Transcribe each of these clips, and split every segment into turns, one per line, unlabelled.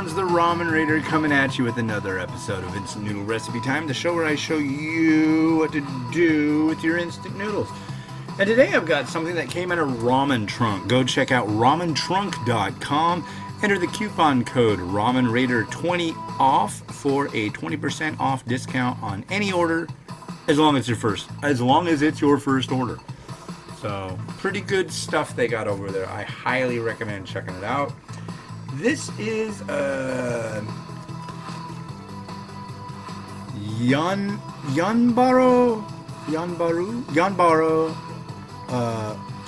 Hans the Ramen Raider coming at you with another episode of Instant Noodle Recipe Time, the show where I show you what to do with your instant noodles. And today I've got something that came in a ramen trunk. Go check out ramentrunk.com. Enter the coupon code RamenRaider20 off for a 20% off discount on any order, as long as it's your first order. So, pretty good stuff they got over there. I highly recommend checking it out. This is Yanbaru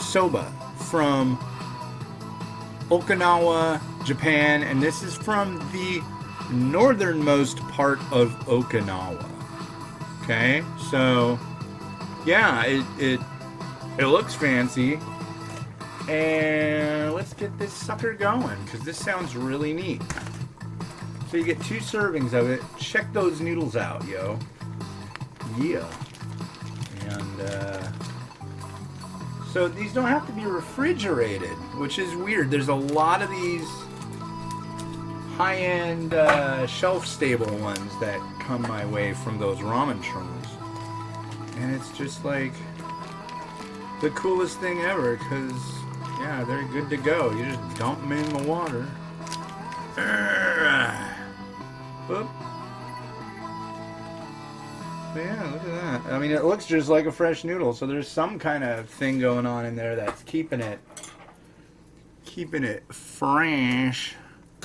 Soba from Okinawa, Japan, and this is from the northernmost part of Okinawa. Okay, so yeah, it looks fancy. And let's get this sucker going, because this sounds really neat. So you get 2 servings of it. Check those noodles out, yo. Yeah. And, so these don't have to be refrigerated, which is weird. There's a lot of these high-end, shelf-stable ones that come my way from those ramen trunks. And it's just like the coolest thing ever, because yeah, they're good to go. You just dump them in the water. Boop. But yeah, look at that. I mean, it looks just like a fresh noodle, so there's some kind of thing going on in there that's keeping it fresh.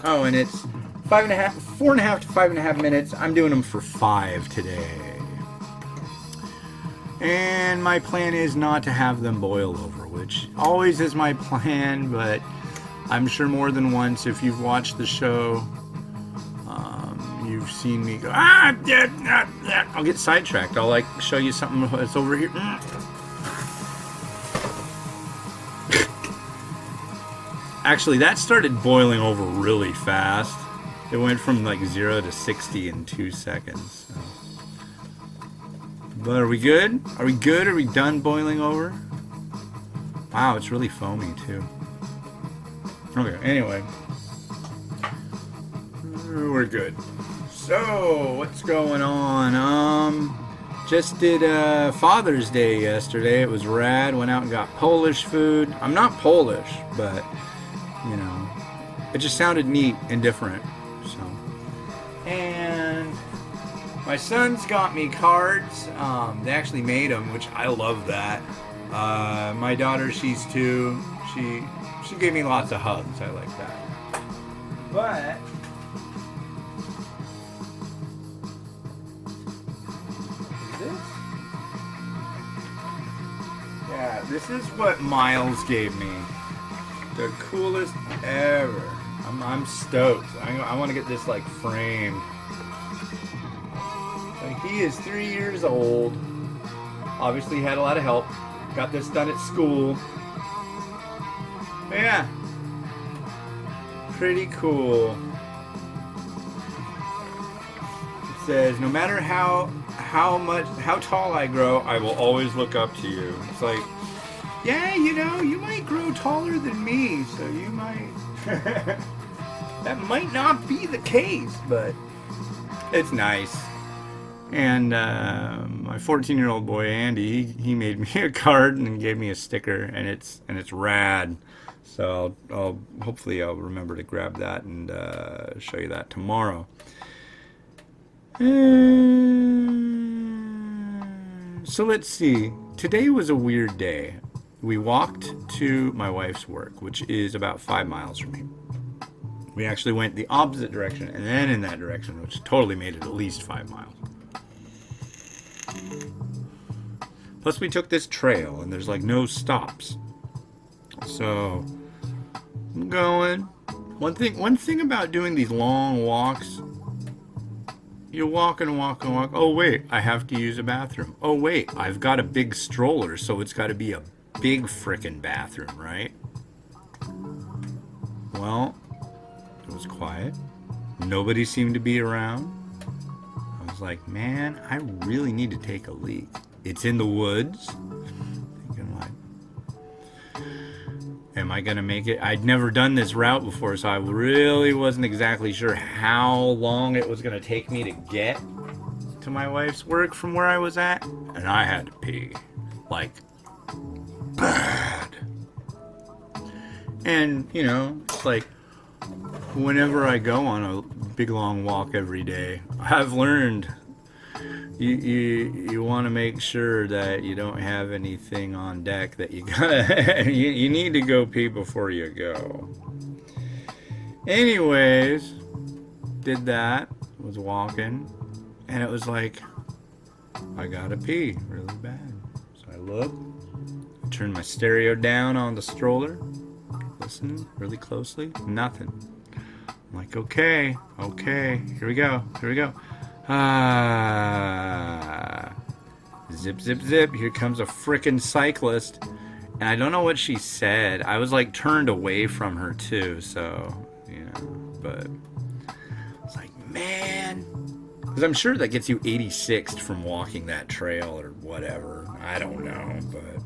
Oh, and it's 4.5 to 5.5 minutes. I'm doing them for 5 today. And my plan is not to have them boil over, which always is my plan, but I'm sure more than once, if you've watched the show, you've seen me go, I'll get sidetracked. I'll show you something that's over here. Actually, that started boiling over really fast. It went from 0 to 60 in 2 seconds. So. But are we good? Are we good? Are we done boiling over? Wow, it's really foamy too. Okay, anyway. We're good. So, what's going on? Just did Father's Day yesterday. It was rad. Went out and got Polish food. I'm not Polish, but, it just sounded neat and different. So, and my son's got me cards. They actually made them, which I love that. My daughter, she's 2. She gave me lots of hugs. I like that. But this is what Miles gave me. The coolest ever. I'm stoked. I want to get this framed. He is 3 years old. Obviously had a lot of help. Got this done at school. But yeah. Pretty cool. It says, no matter how tall I grow, I will always look up to you. It's like, yeah, you might grow taller than me, so you might that might not be the case, but it's nice. And my 14-year-old boy Andy, he made me a card and gave me a sticker, and it's rad. So hopefully I'll remember to grab that and show you that tomorrow. So let's see. Today was a weird day. We walked to my wife's work, which is about 5 miles from me. We actually went the opposite direction and then in that direction, which totally made it at least 5 miles. Plus we took this trail and there's no stops. So I'm going. One thing about doing these long walks, you walk and walk and walk. Oh wait, I have to use a bathroom. Oh wait, I've got a big stroller, so it's got to be a big frickin' bathroom, right? Well, it was quiet. Nobody seemed to be around. I was like, man, I really need to take a leak. It's in the woods. Thinking am I going to make it? I'd never done this route before, so I really wasn't exactly sure how long it was going to take me to get to my wife's work from where I was at. And I had to pee. Like, bad. And, you know, it's like, whenever I go on a big long walk every day, I've learned you want to make sure that you don't have anything on deck that you gotta you need to go pee before you go. Anyways, did that, was walking, and it was like, I gotta pee really bad. So I look, I turn my stereo down on the stroller, listen really closely, nothing. I'm like, okay, here we go. Zip, zip, zip. Here comes a frickin' cyclist. And I don't know what she said. I was like turned away from her too, so, you know, but it's like, man. Because I'm sure that gets you 86th from walking that trail or whatever. I don't know, but,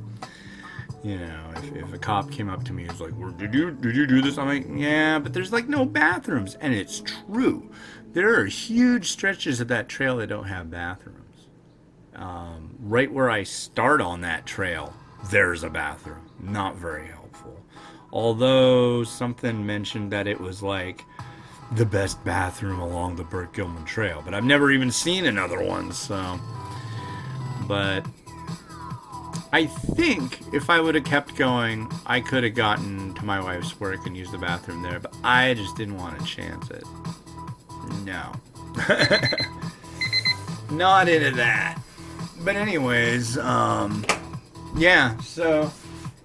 you know, if a cop came up to me and was like, well, did you do this? I'm like, yeah, but there's like no bathrooms. And it's true. There are huge stretches of that trail that don't have bathrooms. Right where I start on that trail, there's a bathroom. Not very helpful. Although something mentioned that it was like the best bathroom along the Burt Gilman Trail. But I've never even seen another one, so. But I think if I would have kept going, I could have gotten to my wife's work and used the bathroom there. But I just didn't want to chance it. No. Not into that. But anyways, yeah, so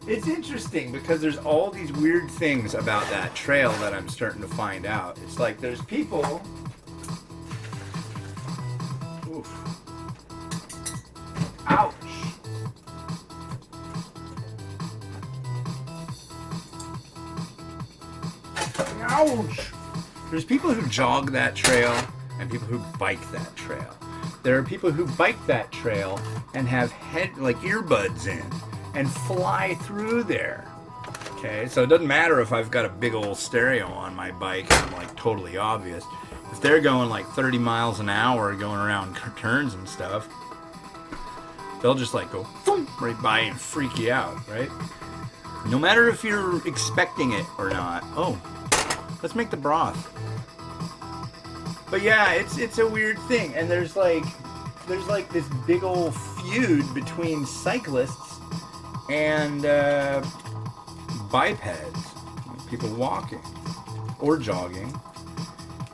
it's interesting because there's all these weird things about that trail that I'm starting to find out. It's like there's people... Oof. Ouch. Ouch. There's people who jog that trail and people who bike that trail. There are people who bike that trail and have earbuds in and fly through there. Okay, so it doesn't matter if I've got a big old stereo on my bike and I'm like totally obvious. If they're going like 30 miles an hour going around turns and stuff, they'll just like go boom, right by and freak you out, right? No matter if you're expecting it or not. Oh, let's make the broth. But yeah, it's a weird thing, and there's like this big old feud between cyclists and bipeds, people walking or jogging,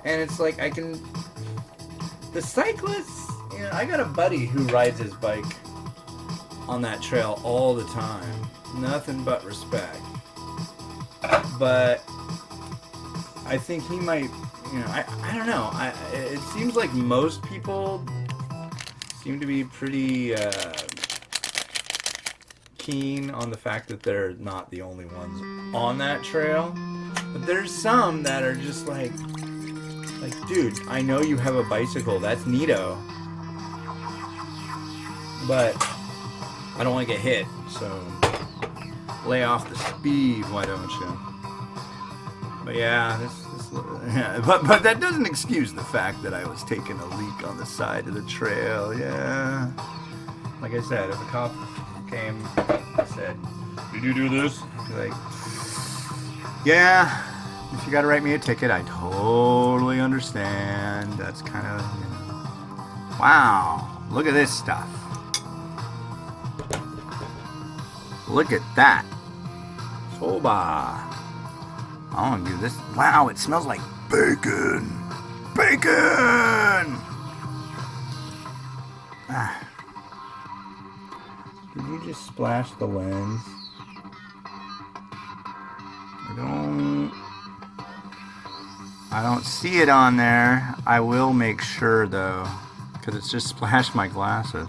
and it's like the cyclists, you know, I got a buddy who rides his bike on that trail all the time, nothing but respect, but I think he might. You know, I don't know. It seems like most people seem to be pretty keen on the fact that they're not the only ones on that trail. But there's some that are just like, dude, I know you have a bicycle. That's neato. But I don't want to get hit. So lay off the speed, why don't you? But yeah, but that doesn't excuse the fact that I was taking a leak on the side of the trail. Yeah, like I said, if a cop came and said, "Did you do this?" I'd be like, "Yeah, if you got to write me a ticket, I totally understand." That's kind of, you know. Wow, look at this stuff. Look at that, Soba. I want to do this. Wow, it smells like bacon. Bacon! Ah. Did you just splash the lens? I don't see it on there. I will make sure though, because it's just splashed my glasses.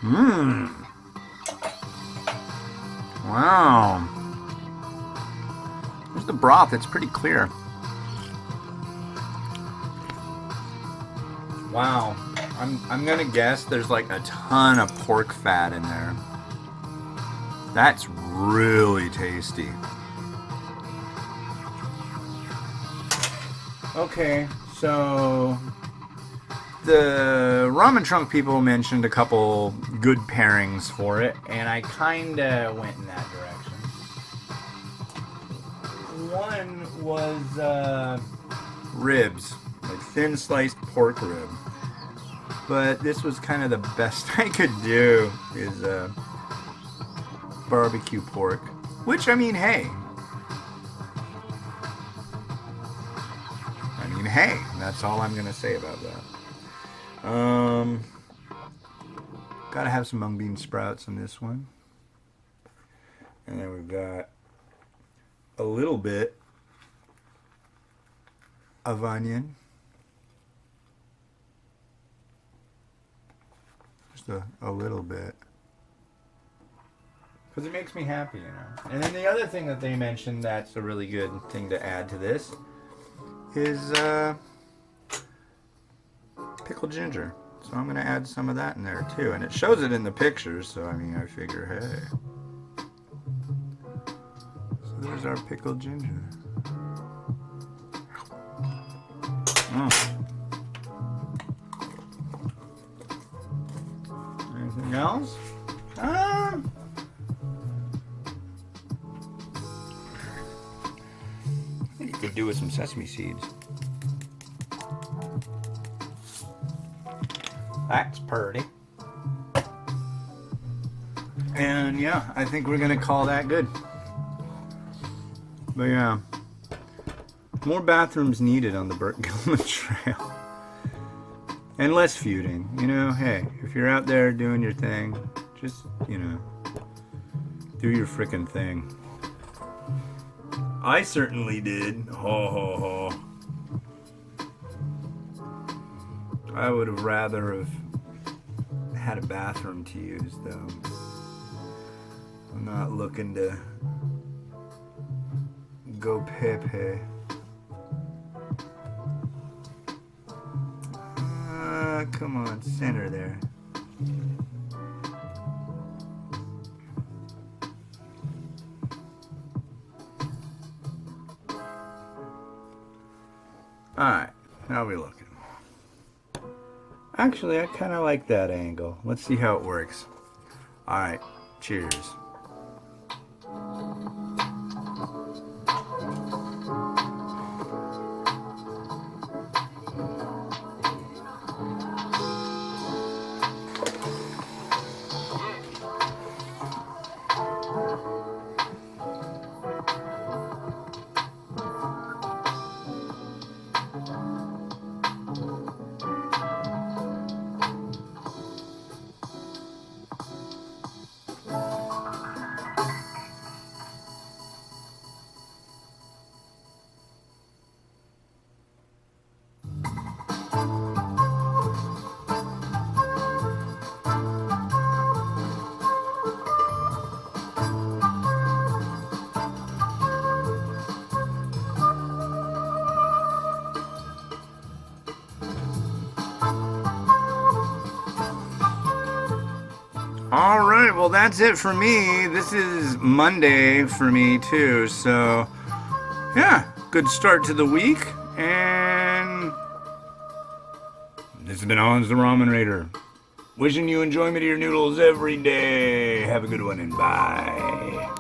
Mmm. Wow. There's the broth. It's pretty clear. Wow. I'm gonna guess there's like a ton of pork fat in there. That's really tasty. Okay, so the ramen trunk people mentioned a couple good pairings for it, and I kinda went in that direction. One was ribs, like thin sliced pork rib. But this was kind of the best I could do, is barbecue pork. Which, I mean, hey, that's all I'm gonna say about that. Gotta have some mung bean sprouts in this one. And then we've got a little bit of onion. Just a little bit. Because it makes me happy, you know. And then the other thing that they mentioned that's a really good thing to add to this is pickled ginger. So I'm going to add some of that in there too. And it shows it in the pictures, so I mean, I figure, hey. So there's our pickled ginger. Anything else? You could do with some sesame seeds. That's pretty. And yeah, I think we're gonna call that good. But yeah, more bathrooms needed on the Burt Gilman Trail. And less feuding. You know, hey, if you're out there doing your thing, just, you know, do your frickin' thing. I certainly did. Ho ho ho. I would have rather have had a bathroom to use, though. I'm not looking to go pepe. Come on, center there. Alright, how are we looking? Actually, I kind of like that angle. Let's see how it works. Alright, cheers. Alright, well that's it for me. This is Monday for me too, so yeah, good start to the week. And this has been Hans the Ramen Raider. Wishing you enjoyment of your noodles every day. Have a good one and bye.